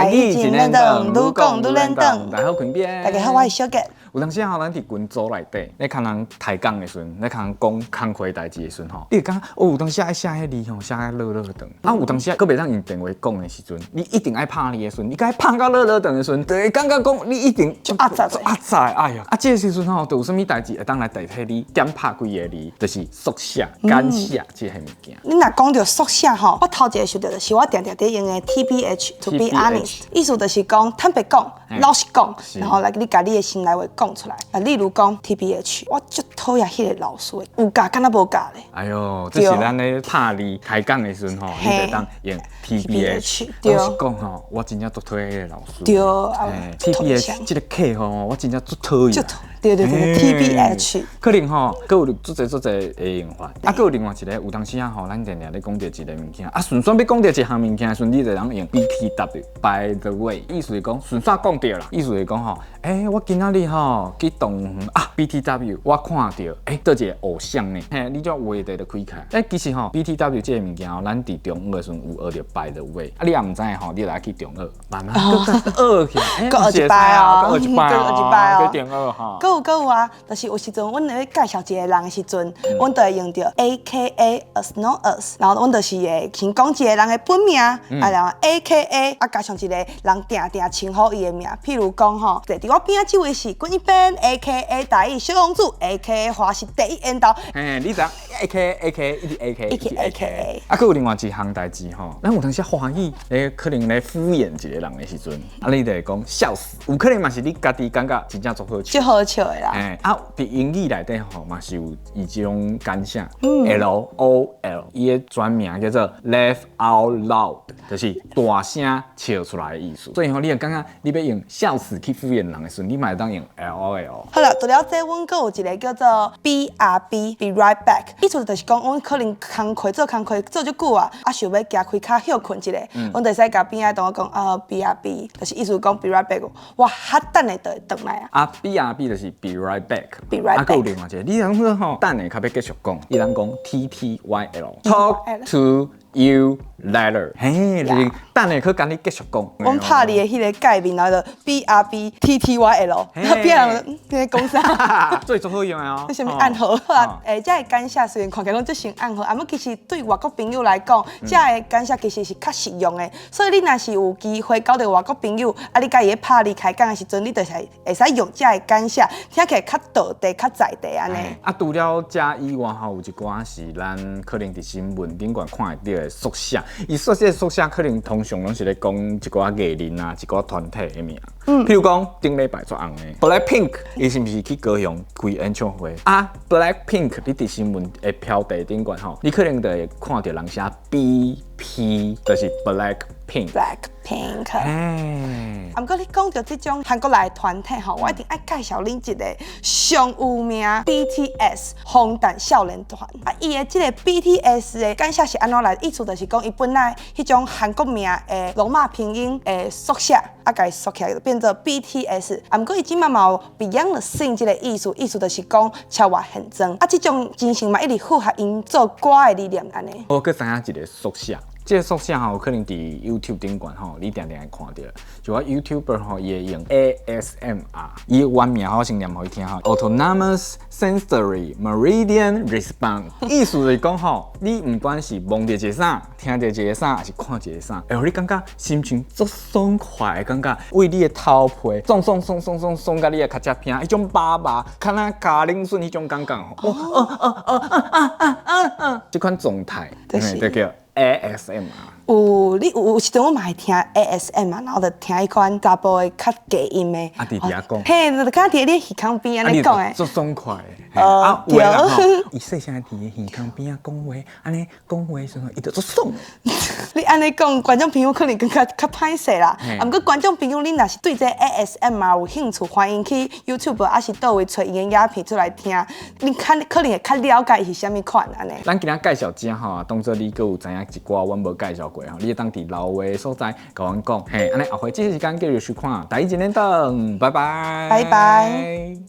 台语一年长，愈讲愈认长。大家好，坤边。大家好，我是小杰。有当时吼，咱伫群组内底，咧看人抬杠的时阵，咧看人讲工课代志的时阵吼，你会感觉哦，有当时爱写迄字吼，写个落落长。啊，有当时佫袂当用电话讲的时阵，你一定爱拍你的时阵，你该拍到落落长的时阵，就会感觉讲你一定就压榨，哎呀，这个时阵吼，就有啥物代志会当来代替你点拍几个字，就是缩写、简写这些物件。你若讲到缩写吼，我头一个想到就是我常常伫用的 TBH，to be honest， 意思就是讲坦白讲、老实讲，然后来你甲你的心内话讲出来。啊，例如讲 TBH， 我最讨厌迄个老师的，有教敢若无教咧。哎呦，这是咱咧拍字开讲的时阵吼，你得当用 TBH。老实讲吼，我真正足讨厌迄个老师。对，TBH 这个课吼，我真正足讨厌。对，TBH。可能吼，佫有足侪的用法。啊，佫有另外一个，有当时啊吼，咱常常咧讲到一个物件，啊，顺便要讲到一项物件，顺你就当用 BTW。By the way， 意思是讲顺便讲到啦，意思是讲吼，我今仔日吼去动物园啊 ，BTW 我看到倒一个偶像呢，你就话题就开开。其实吼 BTW 这个物件吼，咱伫中学的时阵有学到 By the way， 啊，你也唔知吼，你来去中学，慢慢佫学起来，佫学一摆哦，佫学一摆哦，佫中学吼。佫有啊，就是有时阵阮咧介绍一个人的时阵，阮就会用到 AKA as no as， 然后阮就是会先讲一个人的本名，啊，然后 AKA 啊加上一个人定定称呼伊的名，譬如讲吼，坐伫我边仔这位是滚一边 ，AKA 台语小公主 ，AKA 花式第一烟头。你知 AKA 一直 AKA， 啊，佫有另外一项代志吼，咱有当时欢喜可能咧敷衍一个人的时阵，啊，你就会讲笑死，有可能嘛是你家己感觉真正足好笑。足好笑的啦。伫英语内底吼嘛是有伊这种简写，LOL， 伊的全名叫做 laugh out loud， 就是大声笑出来的意思。所以吼，你会感觉你要用笑死去敷衍人的时阵，你嘛会当用 LOL。好了，除了这，阮佫有一个叫做 BRB，Be Right Back， 意思就是讲，阮可能做工课做足久啊，想要行开卡休困一下，阮就使甲边仔同我讲BRB， 就是意思讲 Be Right Back， 我哈等下就会转来啊。BRB 就是 Be Right Back。Be Right Back。佫有另外一个，你通说吼，等下较要继续讲，你通讲 TTYL，Talk to you later， 就是等下去跟你继续讲。阮拍你的迄个界面，然后就 BRBTTYL， 然后别人在讲啥？最足好用的哦。什么暗号？好啊，这个感谢虽然看起来拢足像暗号，其实对外国朋友来讲，这个感谢其实是较实用的。所以你若是有机会交到外国朋友，你甲伊拍你开讲的时阵，你就是会使用这个感谢，听起来较道地、较在地安尼。除了这以外，有一寡是咱可能伫新闻顶悬看会到的缩写，伊缩写可能通常拢是咧讲一寡艺人啊、一寡团体的名。譬如讲顶礼拜做红的 Blackpink， 伊是毋是去高雄开演唱会啊 ？Blackpink， 你伫新闻的标题顶悬吼，你可能就会看到人写 BP， 就是 Blackpink。不过你讲到这种韩国来的团体吼，我一定爱介绍恁一个上有名 BTS 防弹少年团。伊的这个 BTS 的感谢是安怎来？意思就是讲，伊本来迄种韩国名的罗马拼音的缩写，甲伊缩起来变做 BTS。不过伊即嘛有 Beyond the Scene 这个意思，意思就是讲超越现状。这种精神嘛，一直符合因做歌的理念安尼。我佫知影一个缩写。这个缩写吼，可能伫 YouTube 顶悬吼，你定定会看到。就我 YouTuber 吼，伊会用 ASMR， 伊原名我先念互伊听吼 ，Autonomous Sensory Meridian Response， 意思就是讲吼，你唔管是望到一个啥，听到一个啥，还是看一个啥，你感觉心情足爽快的感觉，为你的头皮爽到你的脚趾边，迄种麻麻，看那咖喱笋迄种感觉吼，这款状态，就叫ASMR。有时阵我嘛会听 ASMR， 然后就听迄款查甫的较低音的。伫遐讲。就敢伫你耳孔边安尼讲的。足爽快的。对。伊细声伫耳孔边讲话，安尼讲话时阵，伊就足爽。你安尼讲，观众朋友可能更较歹势啦。不过观众朋友，恁若是对这 ASMR 有兴趣，欢迎去 YouTube 还是倒位找伊的影片出来听，你可能会较了解伊是啥物款安尼。咱今仔介绍这吼，当做你佫有知影一寡阮无介绍过吼，你会当伫老话的所在甲阮讲，安尼后回这时间继续收看，第一年等，拜拜。拜拜。